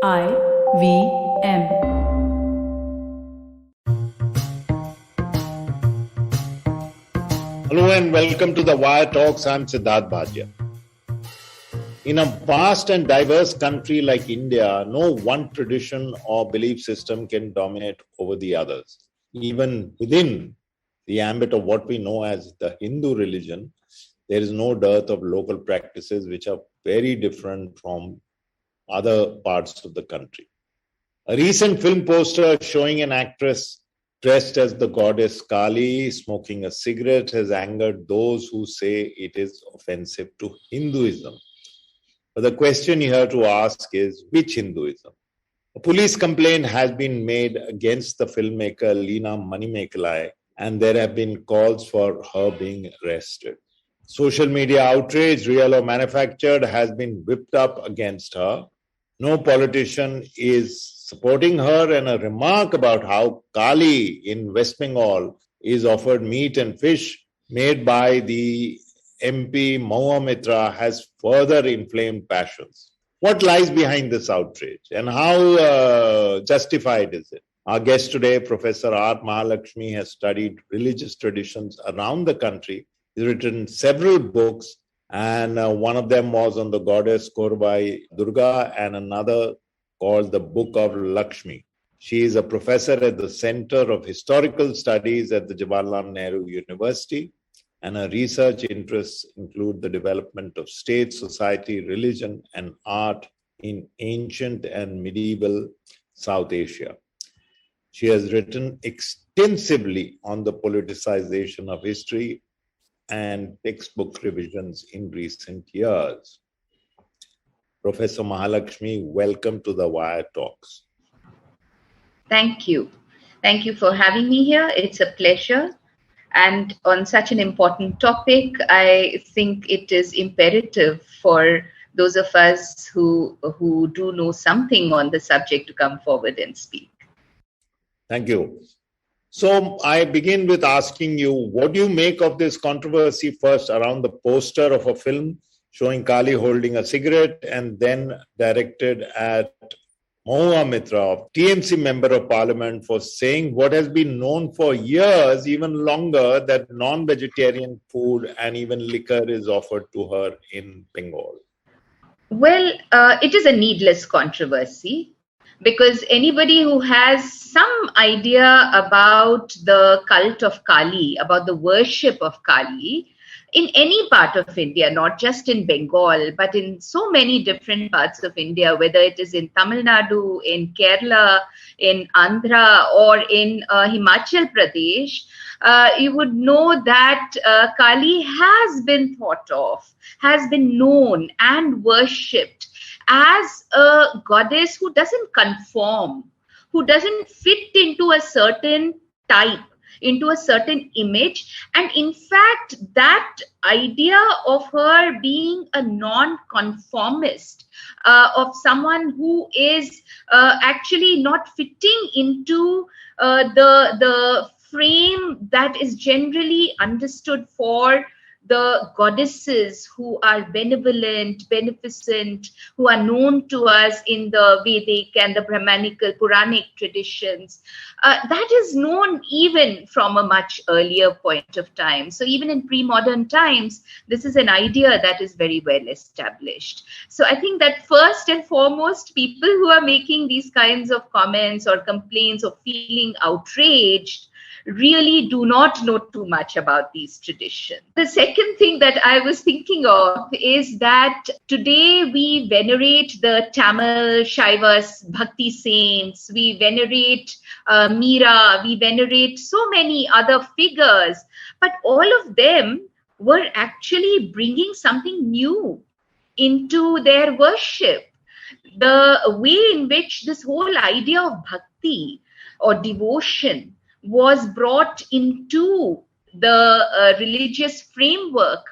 IVM. Hello and welcome to the Wire Talks. I'm Sidharth Bhatia. In a vast and diverse country like India, no one tradition or belief system can dominate over the others. Even within the ambit of what we know as the Hindu religion, there is no dearth of local practices which are very different from other parts of the country. A recent film poster showing an actress dressed as the goddess Kaali smoking a cigarette has angered those who say it is offensive to Hinduism. But the question here to ask is, which Hinduism? A police complaint has been made against the filmmaker Leena Manimekalai, and there have been calls for her being arrested. Social media outrage, real or manufactured, has been whipped up against her. No politician is supporting her, and a remark about how Kaali in West Bengal is offered meat and fish made by the MP Mahua Mitra has further inflamed passions. What lies behind this outrage and how justified is it? Our guest today, Professor R. Mahalakshmi, has studied religious traditions around the country. He's written several books, and one of them was on the goddess Korbai Durga and another called the Book of Lakshmi. She is a professor at the Center of Historical Studies at the Jawaharlal Nehru University, and her research interests include the development of state, society, religion, and art in ancient and medieval South Asia. She has written extensively on the politicization of history and textbook revisions in recent years. Professor Mahalakshmi, welcome to the Wire Talks. Thank you. Thank you for having me here. It's a pleasure. And on such an important topic, I think it is imperative for those of us who do know something on the subject to come forward and speak. Thank you. So I begin with asking you, what do you make of this controversy first around the poster of a film showing Kaali holding a cigarette and then directed at Mahua Mitra, TMC Member of Parliament, for saying what has been known for years, even longer, that non-vegetarian food and even liquor is offered to her in Bengal? Well, it is a needless controversy, because anybody who has some idea about the cult of Kaali, about the worship of Kaali, in any part of India, not just in Bengal, but in so many different parts of India, whether it is in Tamil Nadu, in Kerala, in Andhra, or in Himachal Pradesh, you would know that Kaali has been thought of, has been known and worshipped as a goddess who doesn't conform, who doesn't fit into a certain type, into a certain image. And in fact, that idea of her being a non-conformist, of someone who is actually not fitting into the frame that is generally understood for the goddesses who are benevolent, beneficent, who are known to us in the Vedic and the Brahmanical Puranic traditions. That is known even from a much earlier point of time. So even in pre-modern times, this is an idea that is very well established. So I think that first and foremost, people who are making these kinds of comments or complaints or feeling outraged really do not know too much about these traditions. The second thing that I was thinking of is that today we venerate the Tamil Shaivas Bhakti saints, we venerate Meera, we venerate so many other figures, but all of them were actually bringing something new into their worship. The way in which this whole idea of bhakti or devotion was brought into the religious framework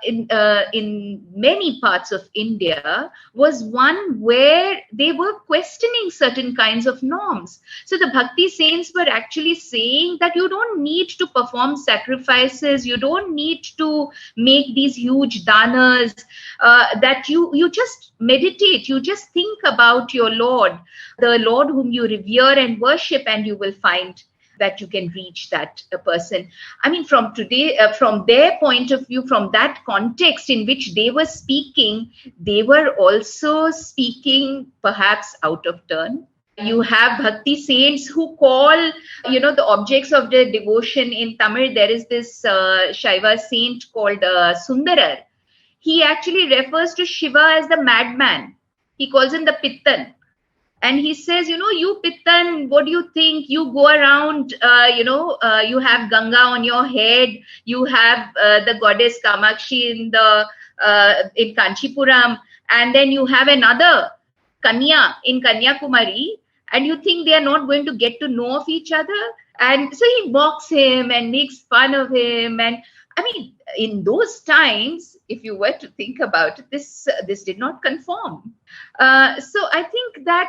in many parts of India was one where they were questioning certain kinds of norms. So the Bhakti saints were actually saying that you don't need to perform sacrifices, you don't need to make these huge danas, that you just meditate, you just think about your Lord, the Lord whom you revere and worship, and you will find that you can reach that person. I mean, from their point of view, from that context in which they were speaking, they were also speaking perhaps out of turn. You have Bhakti saints who call, the objects of their devotion. In Tamil, there is this Shaiva saint called Sundarar. He actually refers to Shiva as the madman. He calls him the Pittan. And he says, you Pittan, what do you think? You go around, you have Ganga on your head. You have the goddess Kamakshi in Kanchipuram. And then you have another Kanya in Kanyakumari. And you think they are not going to get to know of each other? And so he mocks him and makes fun of him. And I mean, in those times, if you were to think about it, this did not conform. So I think that,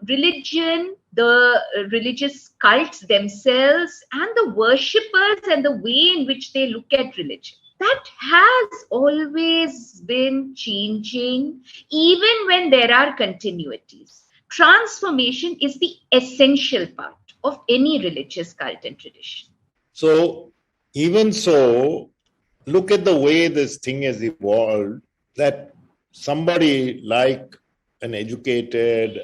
religion, the religious cults themselves, and the worshippers and the way in which they look at religion, that has always been changing, even when there are continuities. Transformation is the essential part of any religious cult and tradition. So, even so, look at the way this thing has evolved, that somebody like an educated,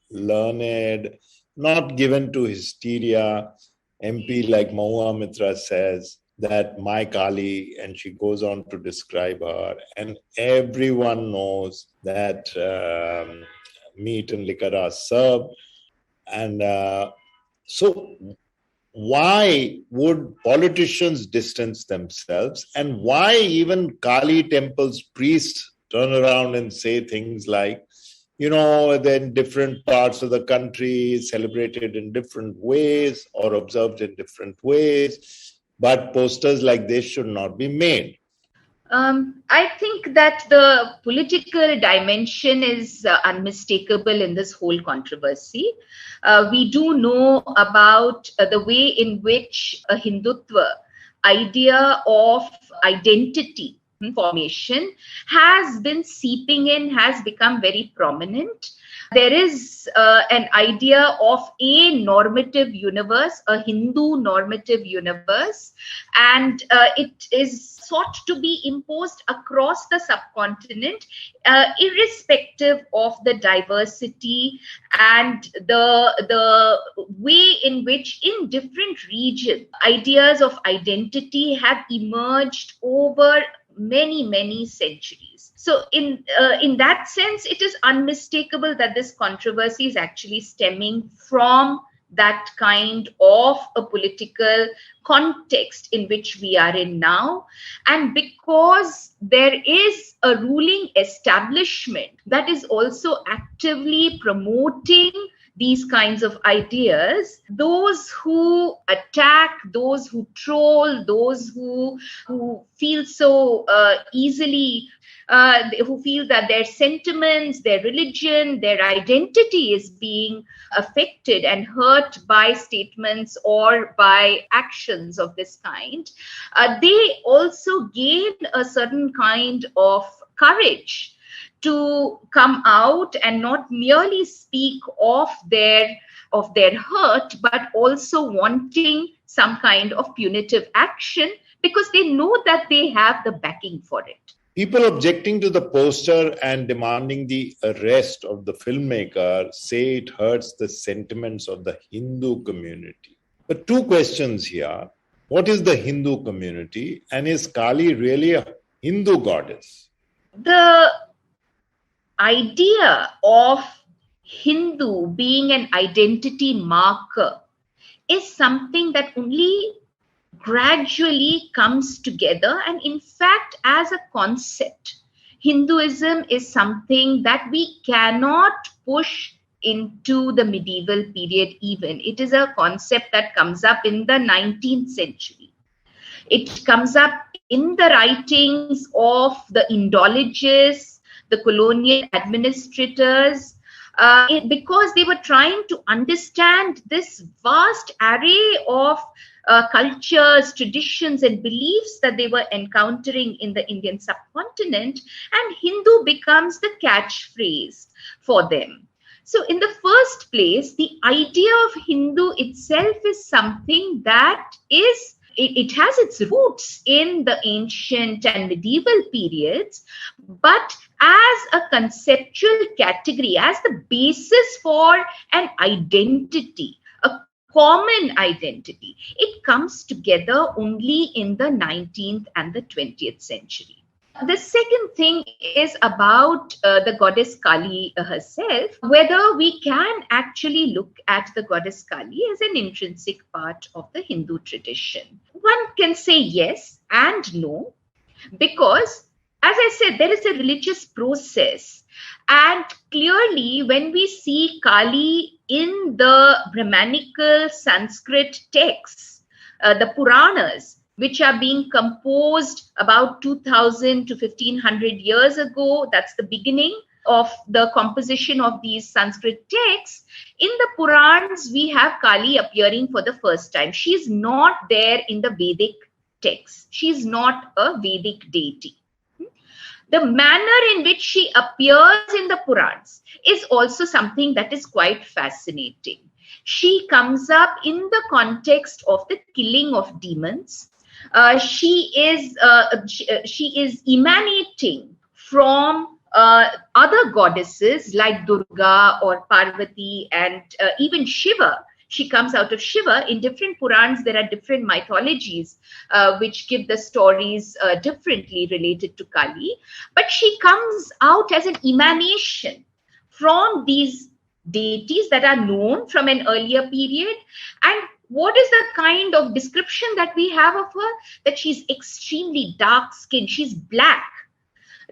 learned, not given to hysteria MP like Mahua Mitra says that my Kaali, and she goes on to describe her, and everyone knows that meat and liquor are served. And so why would politicians distance themselves, and why even Kaali temples priests turn around and say things like, then different parts of the country celebrated in different ways or observed in different ways, but posters like this should not be made? I think that the political dimension is unmistakable in this whole controversy. We do know about the way in which a Hindutva idea of identity formation has been seeping in, has become very prominent. There is an idea of a normative universe, a Hindu normative universe, and it is sought to be imposed across the subcontinent, irrespective of the diversity and the way in which in different regions ideas of identity have emerged over many centuries. So in that sense, it is unmistakable that this controversy is actually stemming from that kind of a political context in which we are in now. And because there is a ruling establishment that is also actively promoting these kinds of ideas, those who attack, those who troll, those who feel so easily, who feel that their sentiments, their religion, their identity is being affected and hurt by statements or by actions of this kind, they also gain a certain kind of courage to come out and not merely speak of their hurt, but also wanting some kind of punitive action because they know that they have the backing for it. People objecting to the poster and demanding the arrest of the filmmaker say it hurts the sentiments of the Hindu community. But two questions here. What is the Hindu community, and is Kaali really a Hindu goddess? The idea of Hindu being an identity marker is something that only gradually comes together, and in fact, as a concept, Hinduism is something that we cannot push into the medieval period even. It is a concept that comes up in the 19th century. It comes up in the writings of the Indologists, the colonial administrators, because they were trying to understand this vast array of cultures, traditions, and beliefs that they were encountering in the Indian subcontinent, and Hindu becomes the catchphrase for them. So, in the first place, the idea of Hindu itself is something that is, it has its roots in the ancient and medieval periods, but as a conceptual category, as the basis for an identity, a common identity, it comes together only in the 19th and the 20th century. The second thing is about the goddess Kaali herself, whether we can actually look at the goddess Kaali as an intrinsic part of the Hindu tradition. One can say yes and no, because, as I said, there is a religious process. And clearly, when we see Kaali in the Brahmanical Sanskrit texts, the Puranas, which are being composed about 2000 to 1500 years ago, that's the beginning of the composition of these Sanskrit texts. In the Purans, we have Kaali appearing for the first time. She is not there in the Vedic texts. She is not a Vedic deity. The manner in which she appears in the Purans is also something that is quite fascinating. She comes up in the context of the killing of demons. She is emanating from other goddesses like Durga or Parvati and even Shiva. She comes out of Shiva. In different Purans, there are different mythologies which give the stories differently related to Kaali. But she comes out as an emanation from these deities that are known from an earlier period. And what is the kind of description that we have of her? That she's extremely dark-skinned, she's black,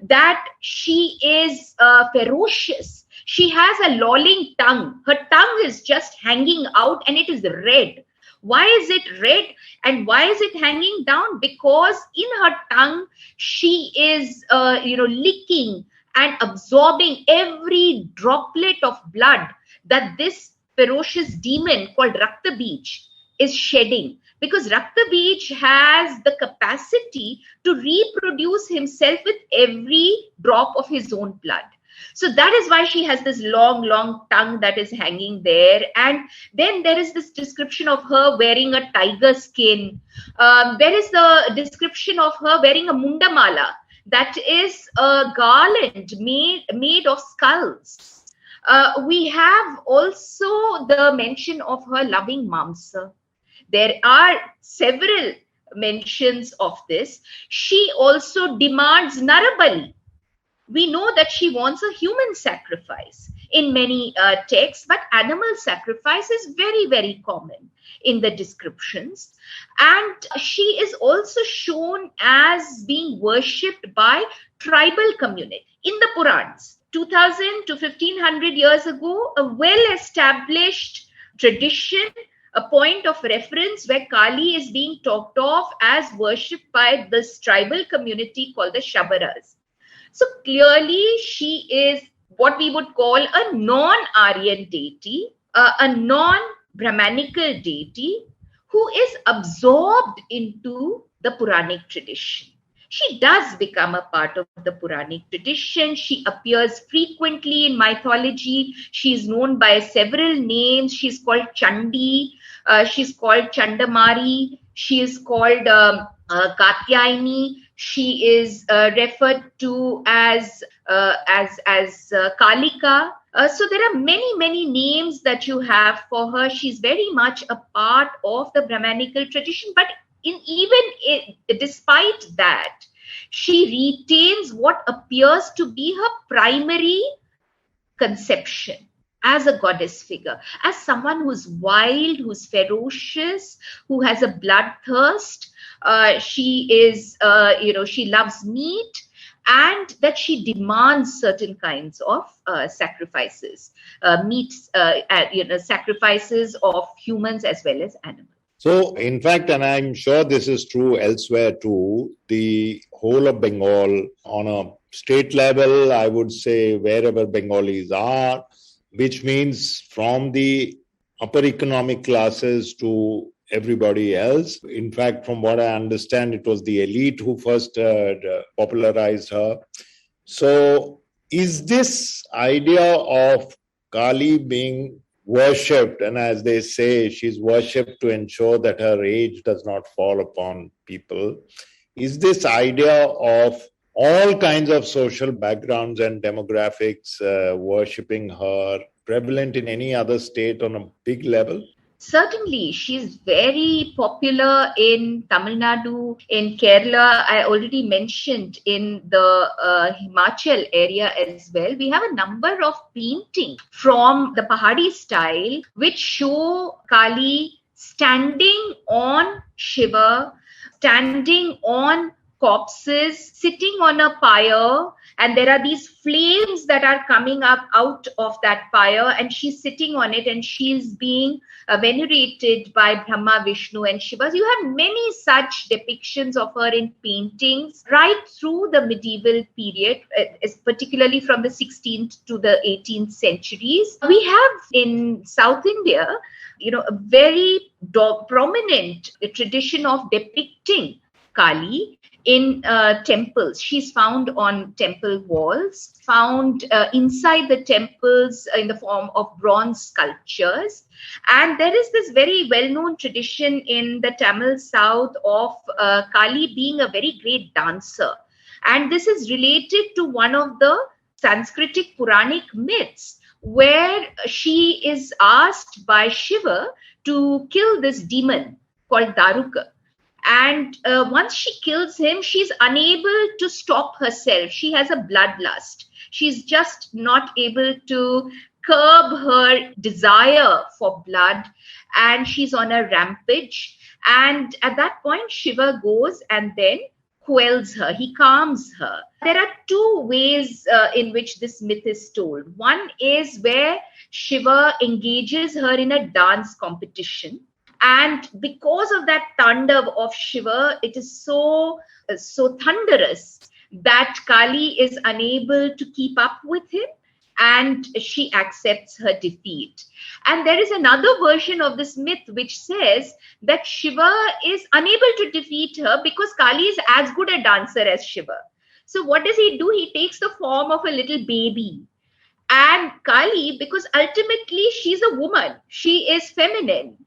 that she is ferocious. She has a lolling tongue. Her tongue is just hanging out and it is red. Why is it red and why is it hanging down? Because in her tongue, she is, licking and absorbing every droplet of blood that this ferocious demon called Rakta Beej is shedding. Because Rakta Beej has the capacity to reproduce himself with every drop of his own blood. So that is why she has this long, long tongue that is hanging there. And then there is this description of her wearing a tiger skin. There is the description of her wearing a mundamala, that is a garland made of skulls. We have also the mention of her loving mamsa. There are several mentions of this. She also demands Narabali. We know that she wants a human sacrifice in many texts, but animal sacrifice is very, very common in the descriptions. And she is also shown as being worshipped by tribal community in the Purans. 2000 to 1500 years ago, a well-established tradition, a point of reference where Kaali is being talked of as worshipped by this tribal community called the Shabaras. So clearly she is what we would call a non-Aryan deity, a non-Brahmanical deity who is absorbed into the Puranic tradition. She does become a part of the Puranic tradition. She appears frequently in mythology. She is known by several names. She's called Chandi. She's called Chandamari. She is called Katyayani. She is referred to as Kalika. So there are many, many names that you have for her. She's very much a part of the Brahmanical tradition, but despite that, she retains what appears to be her primary conception as a goddess figure, as someone who's wild, who's ferocious, who has a bloodthirst. She is, she loves meat, and that she demands certain kinds of sacrifices, sacrifices of humans as well as animals. So, in fact, and I'm sure this is true elsewhere too, the whole of Bengal on a state level, I would say wherever Bengalis are, which means from the upper economic classes to everybody else. In fact, from what I understand, it was the elite who first popularized her. So, is this idea of Kali being worshipped, and as they say, she's worshipped to ensure that her age does not fall upon people, is this idea of all kinds of social backgrounds and demographics worshipping her prevalent in any other state on a big level? Certainly, she's very popular in Tamil Nadu, in Kerala. I already mentioned in the Himachal area as well. We have a number of paintings from the Pahadi style which show Kali standing on Shiva, standing on corpses, sitting on a pyre, and there are these flames that are coming up out of that pyre, and she's sitting on it, and she's being venerated by Brahma, Vishnu, and Shiva. You have many such depictions of her in paintings right through the medieval period, particularly from the 16th to the 18th centuries. We have in South India, a very prominent tradition of depicting Kali in temples. She's found on temple walls, found inside the temples in the form of bronze sculptures. And there is this very well-known tradition in the Tamil South of Kali being a very great dancer. And this is related to one of the Sanskritic Puranic myths, where she is asked by Shiva to kill this demon called Daruka. And once she kills him, she's unable to stop herself. She has a bloodlust. She's just not able to curb her desire for blood, and she's on a rampage. And at that point, Shiva goes and then quells her. He calms her. There are two ways in which this myth is told. One is where Shiva engages her in a dance competition. And because of that thunder of Shiva, it is so thunderous that Kali is unable to keep up with him, and she accepts her defeat. And there is another version of this myth which says that Shiva is unable to defeat her because Kali is as good a dancer as Shiva. So what does he do? He takes the form of a little baby. And Kali, because ultimately she's a woman, she is feminine,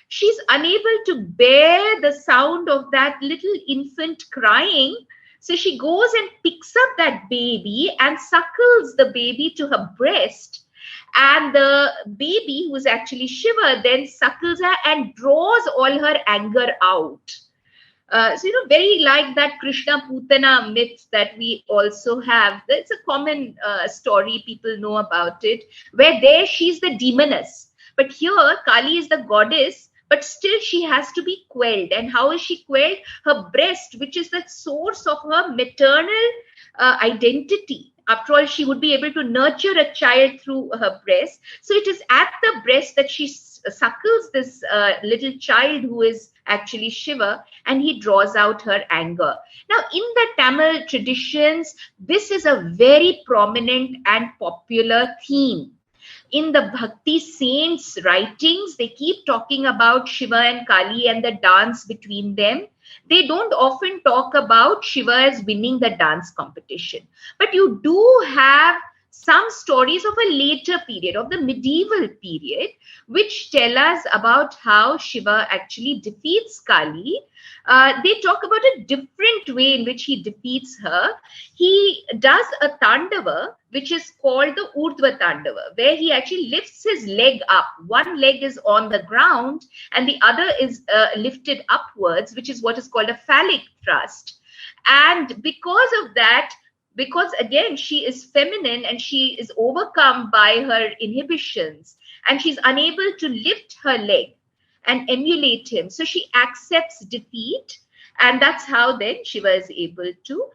she's unable to bear the sound of that little infant crying. So she goes and picks up that baby and suckles the baby to her breast. And the baby, who's actually Shiva, then suckles her and draws all her anger out. Very like that Krishna Putana myth that we also have. It's a common story, people know about it, where there she's the demoness. But here, Kali is the goddess, but still she has to be quelled. And how is she quelled? Her breast, which is the source of her maternal identity. After all, she would be able to nurture a child through her breast. So it is at the breast that she suckles this little child who is actually Shiva, and he draws out her anger. Now, in the Tamil traditions, this is a very prominent and popular theme. In the Bhakti saints' writings, they keep talking about Shiva and Kali and the dance between them. They don't often talk about Shiva as winning the dance competition. But you do have some stories of a later period, of the medieval period, which tell us about how Shiva actually defeats Kali. They talk about a different way in which he defeats her. He does a tandava, which is called the Urdhva Tandava, where he actually lifts his leg up. One leg is on the ground and the other is lifted upwards, which is what is called a phallic thrust. And because of that, because again, she is feminine and she is overcome by her inhibitions and she's unable to lift her leg and emulate him. So she accepts defeat, and that's how then Shiva is able to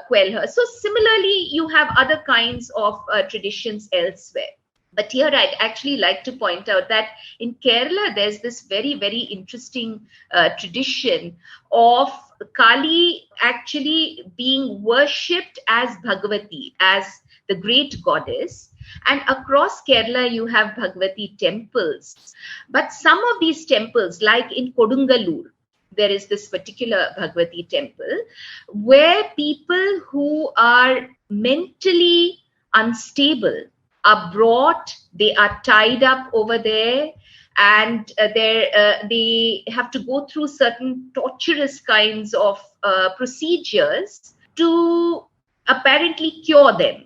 quell her. So similarly, you have other kinds of traditions elsewhere. But here I'd actually like to point out that in Kerala, there's this very, very interesting tradition of Kali actually being worshipped as Bhagavati, as the great goddess. And across Kerala, you have Bhagavati temples. But some of these temples, like in Kodungalur, there is this particular Bhagavati temple where people who are mentally unstable are brought, they are tied up over there, and they have to go through certain torturous kinds of procedures to apparently cure them.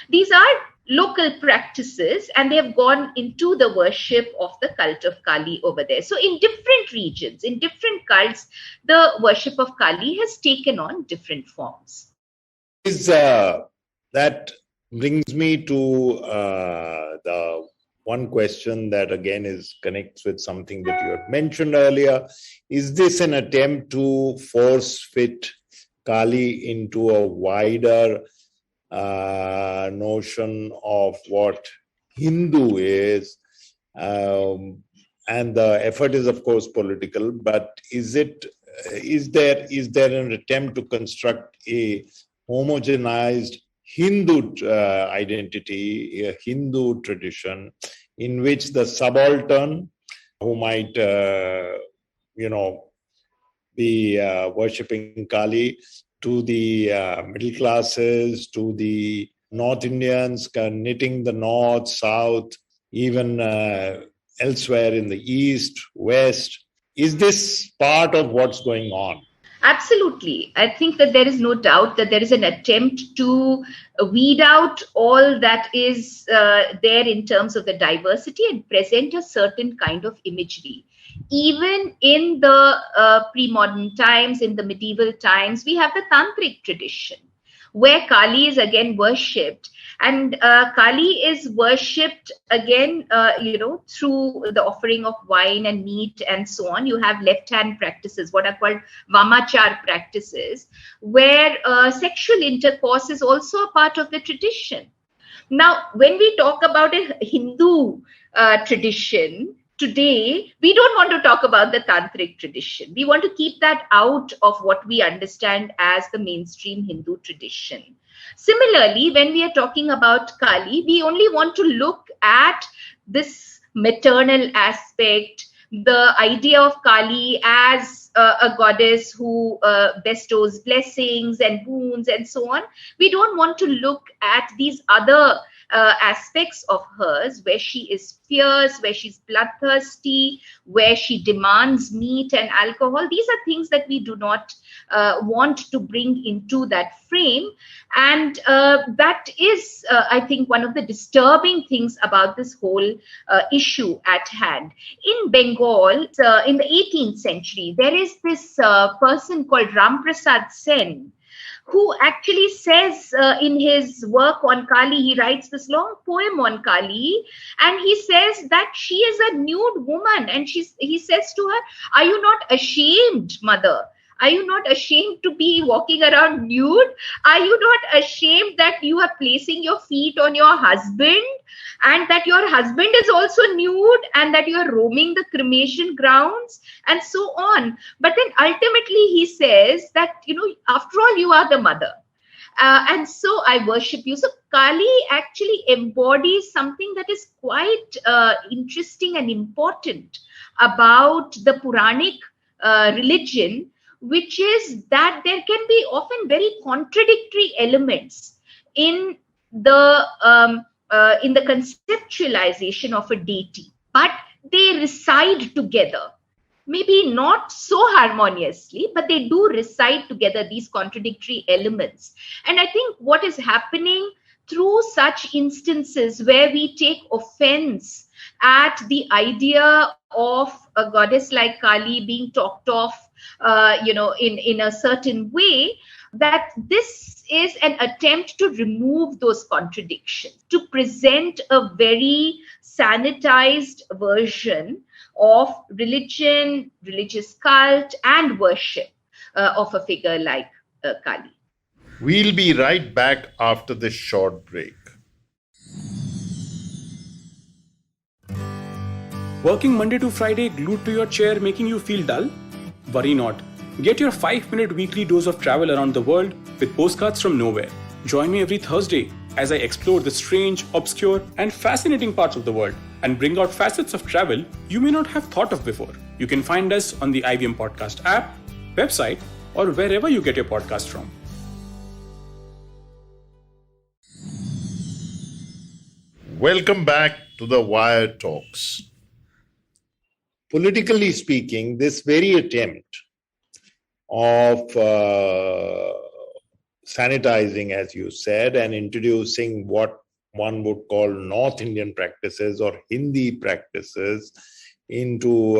These are local practices, and they have gone into the worship of the cult of Kali over there. So in different regions, in different cults, the worship of Kali has taken on different forms. That brings me to the one question that again connects with something that you had mentioned earlier. Is this an attempt to force fit Kali into a wider notion of what Hindu is? And the effort is, of course, political, but is there an attempt to construct a homogenized Hindu identity, a Hindu tradition, in which the subaltern, who might, be worshipping Kali, to the middle classes, to the North Indians, knitting the North, South, even elsewhere in the East, West. Is this part of what's going on? Absolutely. I think that there is no doubt that there is an attempt to weed out all that is there in terms of the diversity and present a certain kind of imagery. Even in the pre-modern times, in the medieval times, we have the tantric tradition where Kali is again worshipped. And Kali is worshipped again, through the offering of wine and meat and so on. You have left-hand practices, what are called Vamachar practices, where sexual intercourse is also a part of the tradition. Now, when we talk about a Hindu tradition, today, we don't want to talk about the tantric tradition. We want to keep that out of what we understand as the mainstream Hindu tradition. Similarly, when we are talking about Kali, we only want to look at this maternal aspect, the idea of Kali as a goddess who bestows blessings and boons and so on. We don't want to look at these other aspects of hers, where she is fierce, where she's bloodthirsty, where she demands meat and alcohol. These are things that we do not want to bring into that frame. And that is, I think, one of the disturbing things about this whole issue at hand. In Bengal, in the 18th century, there is this person called Ram Prasad Sen, who actually says in his work on Kali, he writes this long poem on Kali, and he says that she is a nude woman. And he says to her, "Are you not ashamed, mother? Are you not ashamed to be walking around nude? Are you not ashamed that you are placing your feet on your husband, and that your husband is also nude, and that you are roaming the cremation grounds," and so on. But then ultimately he says that, after all, you are the mother. And so I worship you. So Kali actually embodies something that is quite interesting and important about the Puranic religion, which is that there can be often very contradictory elements in the conceptualization of a deity, but they reside together. Maybe not so harmoniously, but they do reside together, these contradictory elements. And I think what is happening through such instances where we take offense at the idea of a goddess like Kali being talked of, in a certain way, that this is an attempt to remove those contradictions, to present a very sanitized version of religion, religious cult, and worship of a figure like Kali. We'll be right back after this short break. Working Monday to Friday glued to your chair making you feel dull? Worry not. Get your 5-minute weekly dose of travel around the world with postcards from nowhere. Join me every Thursday as I explore the strange, obscure, and fascinating parts of the world and bring out facets of travel you may not have thought of before. You can find us on the IVM Podcast app, website, or wherever you get your podcast from. Welcome back to the Wire Talks. Politically speaking, this very attempt of sanitizing, as you said, and introducing what one would call North Indian practices or Hindi practices into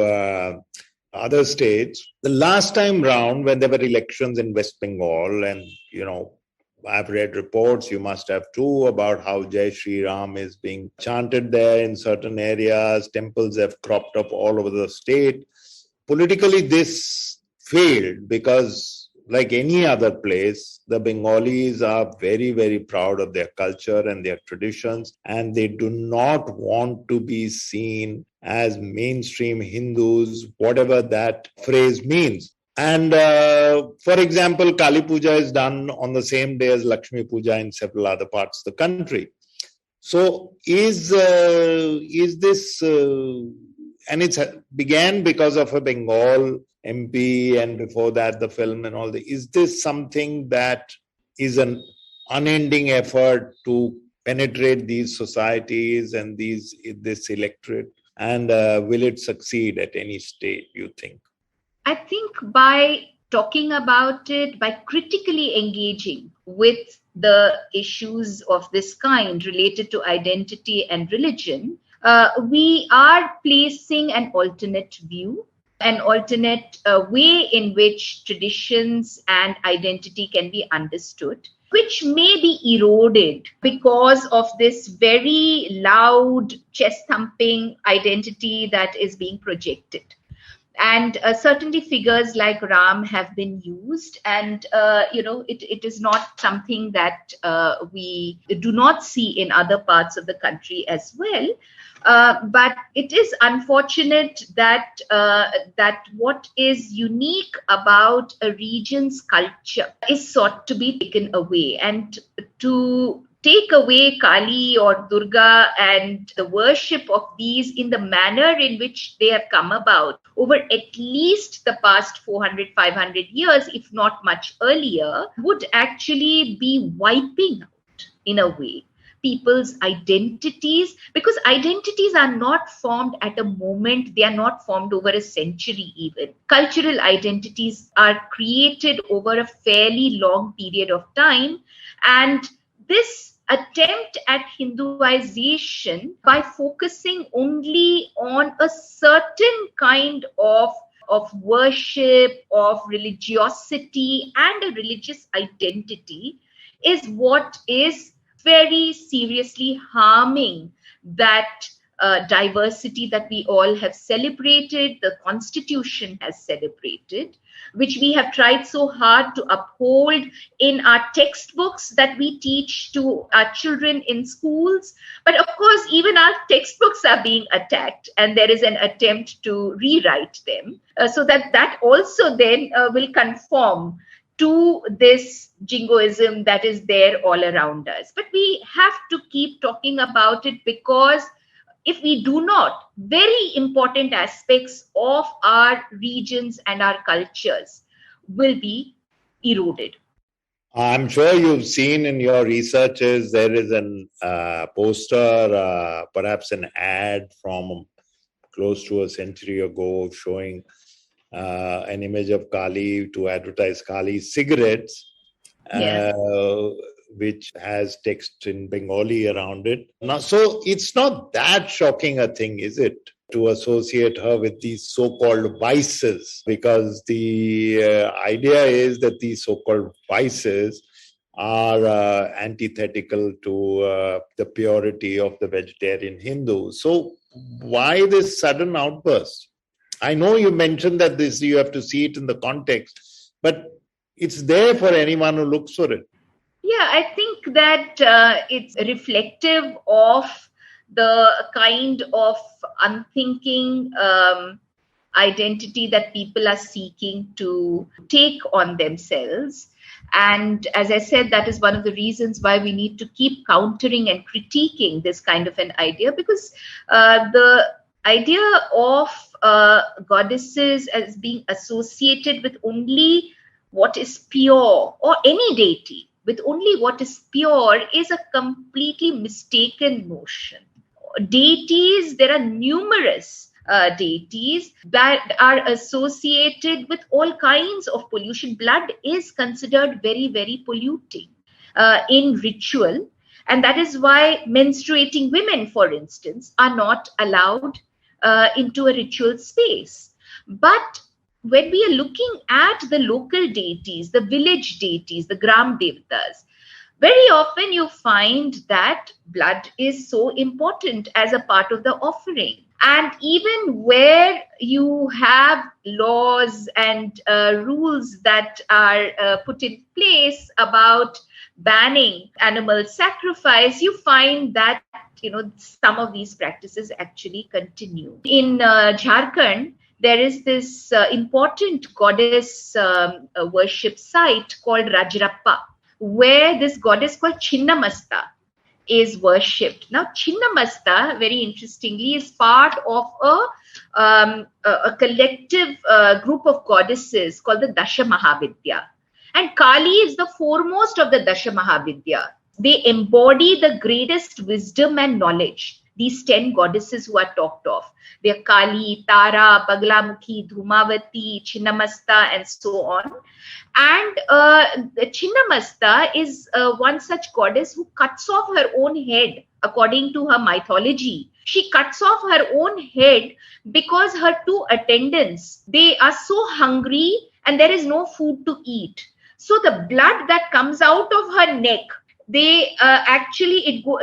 other states. The last time round, when there were elections in West Bengal, and I've read reports, you must have too, about how Jai Shri Ram is being chanted there in certain areas. Temples have cropped up all over the state. Politically, this failed because, like any other place, the Bengalis are very, very proud of their culture and their traditions, and they do not want to be seen as mainstream Hindus, whatever that phrase means. And for example, Kaali Puja is done on the same day as Lakshmi Puja in several other parts of the country. So is this, and it began because of a Bengal MP, and before that the film and all that. Is this something that is an unending effort to penetrate these societies and this electorate? And will it succeed at any stage, you think? I think by talking about it, by critically engaging with the issues of this kind related to identity and religion, we are placing an alternate view, an alternate way in which traditions and identity can be understood, which may be eroded because of this very loud, chest-thumping identity that is being projected. And certainly figures like Ram have been used, and it is not something that we do not see in other parts of the country as well. But it is unfortunate that what is unique about a region's culture is sought to be taken away, and to take away Kaali or Durga and the worship of these in the manner in which they have come about over at least the past 400, 500 years, if not much earlier, would actually be wiping out, in a way, people's identities, because identities are not formed at a moment, they are not formed over a century even. Cultural identities are created over a fairly long period of time, and this attempt at Hinduization by focusing only on a certain kind of worship, of religiosity and a religious identity is what is very seriously harming that diversity that we all have celebrated, the Constitution has celebrated, which we have tried so hard to uphold in our textbooks that we teach to our children in schools. But of course, even our textbooks are being attacked, and there is an attempt to rewrite them so that also then will conform to this jingoism that is there all around us. But we have to keep talking about it, because if we do not, very important aspects of our regions and our cultures will be eroded. I'm sure you've seen in your researches, there is an poster, perhaps an ad from close to a century ago showing an image of Kaali to advertise Kaali cigarettes. Yes. Which has text in Bengali around it. Now, so it's not that shocking a thing, is it, to associate her with these so-called vices? Because the idea is that these so-called vices are antithetical to the purity of the vegetarian Hindu. So why this sudden outburst? I know you mentioned that you have to see it in the context, but it's there for anyone who looks for it. Yeah, I think that it's reflective of the kind of unthinking identity that people are seeking to take on themselves. And as I said, that is one of the reasons why we need to keep countering and critiquing this kind of an idea, because the idea of goddesses as being associated with only what is pure, or any deity with only what is pure, is a completely mistaken notion. Deities, there are numerous deities that are associated with all kinds of pollution. Blood is considered very, very polluting in ritual. And that is why menstruating women, for instance, are not allowed into a ritual space. But when we are looking at the local deities, the village deities, the gram devatas, very often you find that blood is so important as a part of the offering. And even where you have laws and rules that are put in place about banning animal sacrifice, you find that some of these practices actually continue. In Jharkhand, there is this important goddess worship site called Rajrappa, where this goddess called Chinnamasta is worshipped. Now, Chinnamasta, very interestingly, is part of a collective group of goddesses called the Dasha Mahavidya. And Kaali is the foremost of the Dasha Mahavidya. They embody the greatest wisdom and knowledge. These 10 goddesses who are talked of. They are Kaali, Tara, Baglamukhi, Dhumavati, Chinnamasta, and so on. And Chinnamasta is one such goddess who cuts off her own head, according to her mythology. She cuts off her own head because her 2 attendants, they are so hungry and there is no food to eat. So the blood that comes out of her neck, they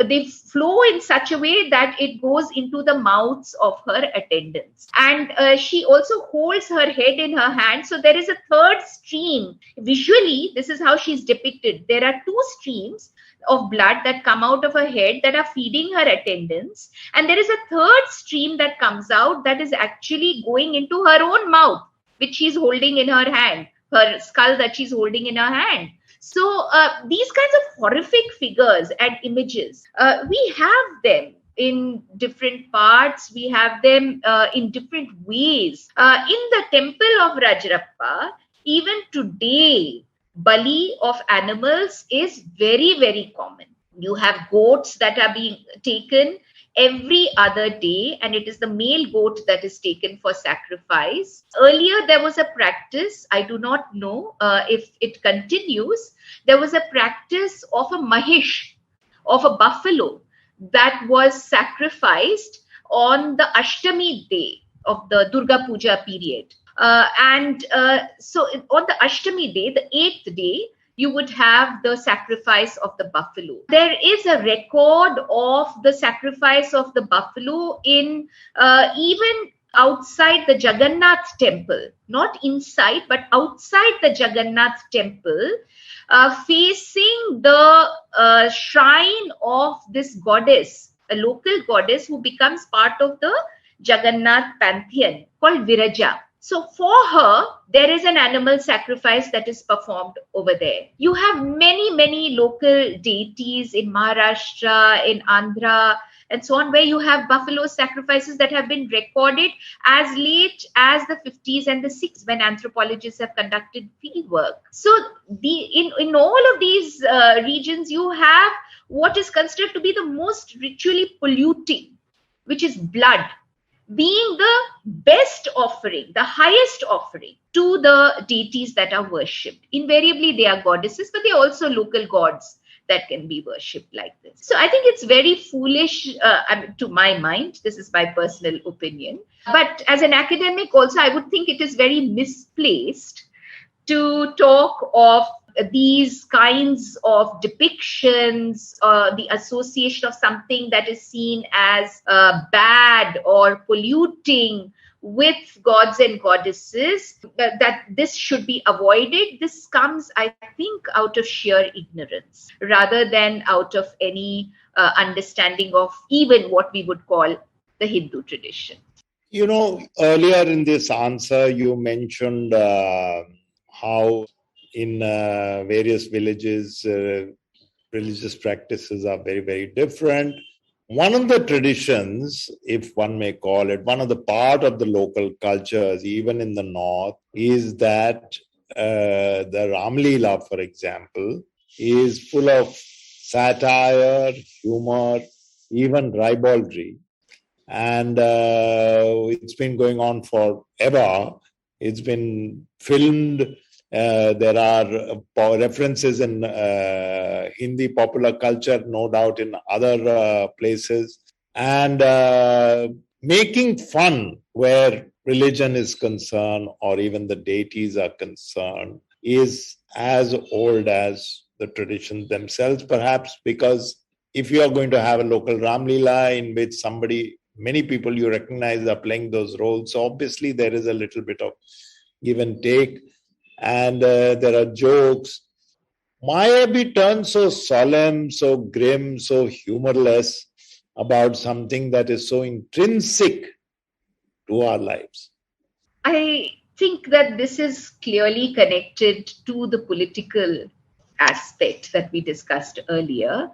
they flow in such a way that it goes into the mouths of her attendants. And she also holds her head in her hand. So there is a third stream. Visually, this is how she's depicted. There are 2 streams of blood that come out of her head that are feeding her attendants. And there is a third stream that comes out that is actually going into her own mouth, which she's holding in her hand, her skull that she's holding in her hand. So these kinds of horrific figures and images, we have them in different parts. We have them in different ways. In the temple of Rajrappa, even today, bali of animals is very, very common. You have goats that are being taken every other day, and it is the male goat that is taken for sacrifice. Earlier, there was a practice, I do not know if it continues, there was a practice of a mahish, of a buffalo, that was sacrificed on the Ashtami day of the Durga Puja period. So on the Ashtami day, the 8th day, you would have the sacrifice of the buffalo. There is a record of the sacrifice of the buffalo in even outside the Jagannath temple, not inside, but outside the Jagannath temple, facing the shrine of this goddess, a local goddess who becomes part of the Jagannath pantheon called Viraja. So for her, there is an animal sacrifice that is performed over there. You have many, many local deities in Maharashtra, in Andhra, and so on, where you have buffalo sacrifices that have been recorded as late as the 50s and the 60s, when anthropologists have conducted field work. So in all of these regions, you have what is considered to be the most ritually polluting, which is blood, being the best offering, the highest offering to the deities that are worshipped. Invariably, they are goddesses, but they are also local gods that can be worshipped like this. So I think it's very foolish to my mind. This is my personal opinion. But as an academic also, I would think it is very misplaced to talk of these kinds of depictions, the association of something that is seen as bad or polluting with gods and goddesses, that this should be avoided. This comes, I think, out of sheer ignorance rather than out of any understanding of even what we would call the Hindu tradition. Earlier in this answer, you mentioned how in various villages, religious practices are very, very different. One of the traditions, if one may call it, one of the part of the local cultures, even in the north, is that the Ramlila, for example, is full of satire, humor, even ribaldry. And it's been going on forever. It's been filmed. There are references in Hindi popular culture, no doubt in other places. And making fun where religion is concerned or even the deities are concerned is as old as the traditions themselves, perhaps, because if you are going to have a local Ramlila in which many people you recognize are playing those roles, so obviously there is a little bit of give and take, and there are jokes. Why be turned so solemn, so grim, so humorless about something that is so intrinsic to our lives? I think that this is clearly connected to the political aspect that we discussed earlier.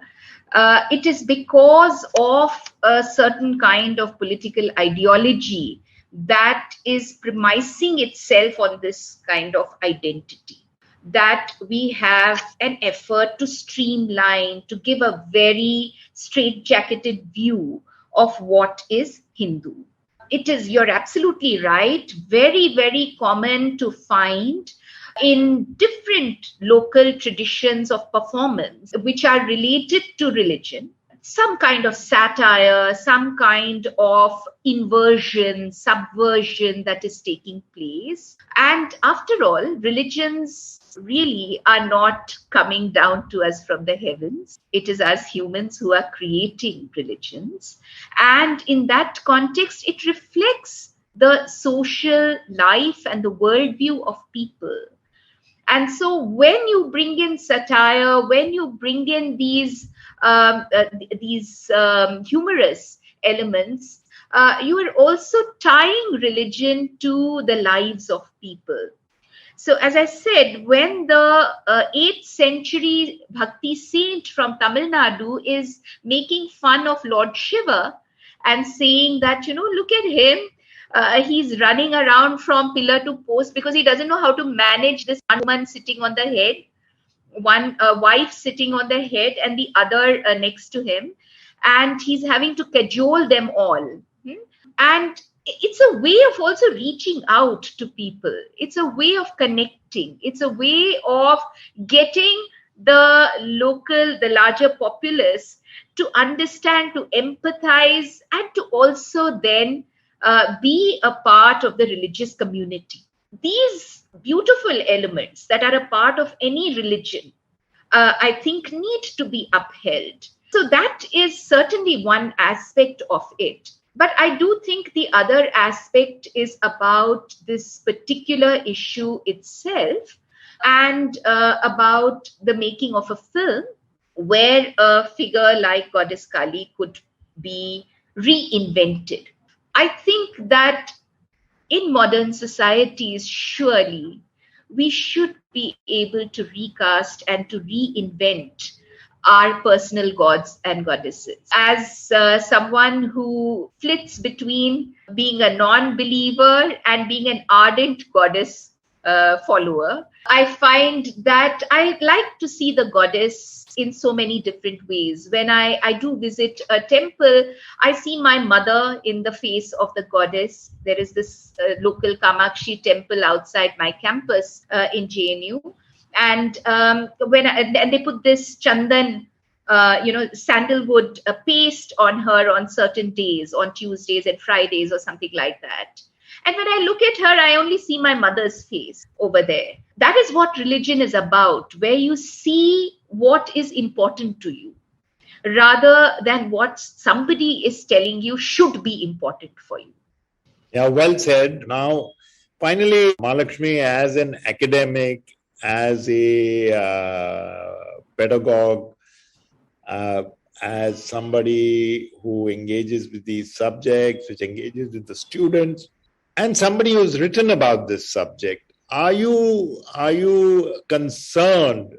It is because of a certain kind of political ideology that is premising itself on this kind of identity, that we have an effort to streamline, to give a very straitjacketed view of what is Hindu. It is, you're absolutely right, very, very common to find in different local traditions of performance which are related to religion, some kind of satire, some kind of inversion, subversion that is taking place. And after all, religions really are not coming down to us from the heavens. It is us humans who are creating religions. And in that context, it reflects the social life and the worldview of people. And so when you bring in satire, when you bring in these humorous elements, you are also tying religion to the lives of people. So as I said, when the 8th century Bhakti saint from Tamil Nadu is making fun of Lord Shiva and saying that, look at him, he's running around from pillar to post because he doesn't know how to manage this one woman sitting on the head, one wife sitting on the head and the other next to him. And he's having to cajole them all. And it's a way of also reaching out to people. It's a way of connecting. It's a way of getting the larger populace to understand, to empathize, and to also then be a part of the religious community. These beautiful elements that are a part of any religion, I think, need to be upheld. So that is certainly one aspect of it. But I do think the other aspect is about this particular issue itself and about the making of a film where a figure like Goddess Kaali could be reinvented. I think that in modern societies, surely we should be able to recast and to reinvent our personal gods and goddesses. As someone who flits between being a non-believer and being an ardent goddess follower, I find that I like to see the goddess in so many different ways. When I do visit a temple, I see my mother in the face of the goddess. There is this local Kamakshi temple outside my campus in JNU. And and they put this chandan, sandalwood paste on her on certain days, on Tuesdays and Fridays or something like that. And when I look at her, I only see my mother's face over there. That is what religion is about, where you see what is important to you, rather than what somebody is telling you should be important for you. Yeah, well said. Now, finally, Mahalakshmi, as an academic, as a pedagogue, uh, as somebody who engages with these subjects, which engages with the students, and somebody who's written about this subject, are you concerned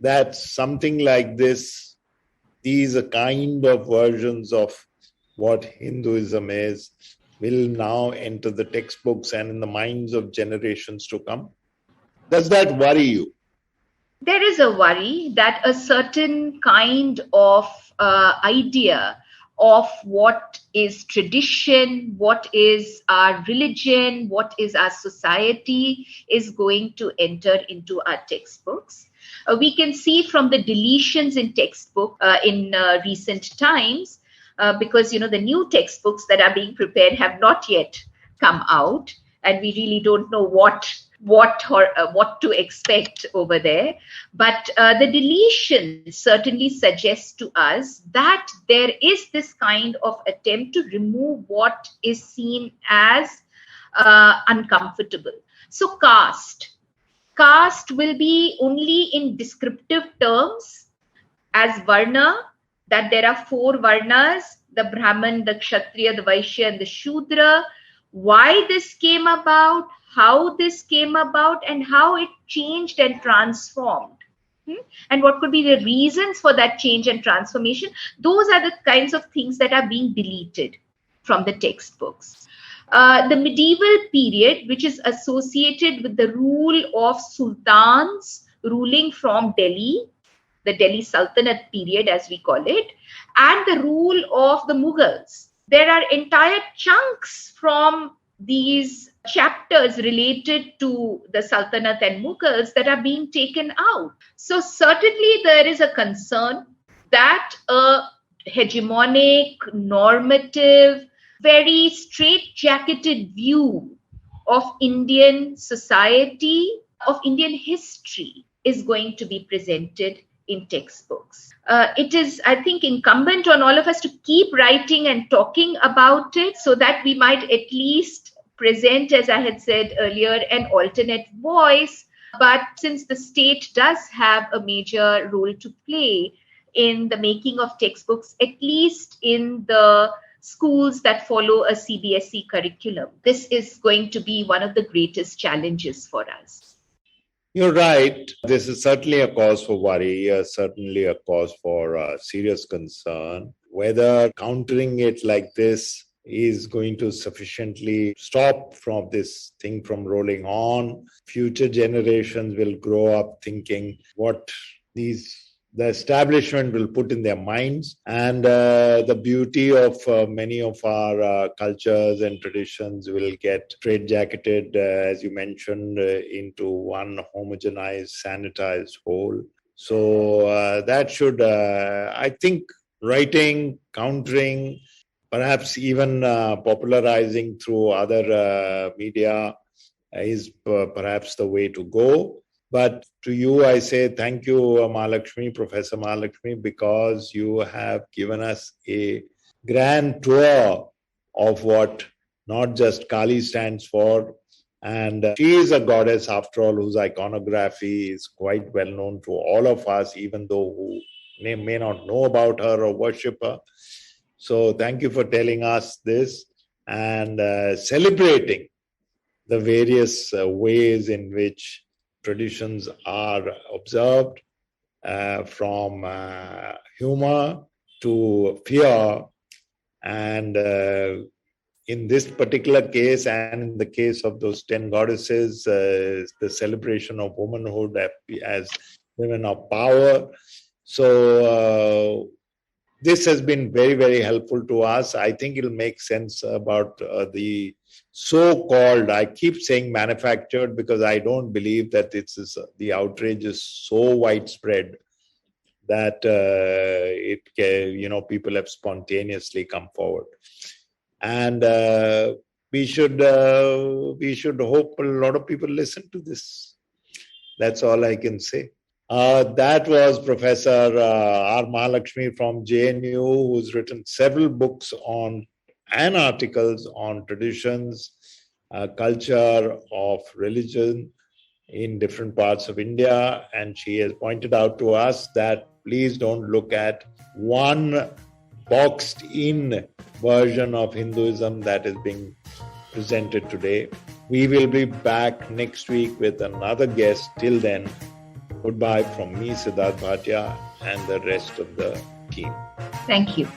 that something like this, these are kind of versions of what Hinduism is, will now enter the textbooks and in the minds of generations to come? Does that worry you? There is a worry that a certain kind of idea of what is tradition, what is our religion, what is our society is going to enter into our textbooks. We can see from the deletions in textbook in recent times, because the new textbooks that are being prepared have not yet come out, and we really don't know what to expect over there. But the deletion certainly suggests to us that there is this kind of attempt to remove what is seen as uncomfortable. So caste will be only in descriptive terms as varna, that there are four varnas: the Brahman, the Kshatriya, the Vaishya, and the Shudra. Why this came about, how this came about, and how it changed and transformed. And what could be the reasons for that change and transformation? Those are the kinds of things that are being deleted from the textbooks. The medieval period, which is associated with the rule of sultans ruling from Delhi, the Delhi Sultanate period, as we call it, and the rule of the Mughals. There are entire chunks from these chapters related to the Sultanate and Mughals that are being taken out. So certainly there is a concern that a hegemonic, normative, very straight-jacketed view of Indian society, of Indian history is going to be presented in textbooks. It is, I think, incumbent on all of us to keep writing and talking about it so that we might at least present, as I had said earlier, an alternate voice. But since the state does have a major role to play in the making of textbooks, at least in the schools that follow a CBSE curriculum, this is going to be one of the greatest challenges for us. You're right. This is certainly a cause for worry, certainly a cause for serious concern. Whether countering it like this is going to sufficiently stop from this thing from rolling on. Future generations will grow up thinking what the establishment will put in their minds, and the beauty of many of our cultures and traditions will get straitjacketed, as you mentioned, into one homogenized, sanitized whole. So that should, I think, writing, countering, perhaps even popularizing through other media is perhaps the way to go. But to you, I say thank you, Mahalakshmi, Professor Mahalakshmi, because you have given us a grand tour of what not just Kaali stands for. And she is a goddess, after all, whose iconography is quite well known to all of us, even though who may not know about her or worship her. So thank you for telling us this and celebrating the various ways in which traditions are observed, from humor to fear. And in this particular case, and in the case of those 10 goddesses, the celebration of womanhood as women of power. So this has been very, very helpful to us. I think it'll make sense about the so-called, I keep saying manufactured because I don't believe that the outrage is so widespread that people have spontaneously come forward. And we should hope a lot of people listen to this. That's all I can say. That was Professor R. Mahalakshmi from JNU, who's written several books on and articles on traditions, culture of religion in different parts of India. And she has pointed out to us that please don't look at one boxed in version of Hinduism that is being presented today. We will be back next week with another guest. Till then, goodbye from me, Sidharth Bhatia, and the rest of the team. Thank you.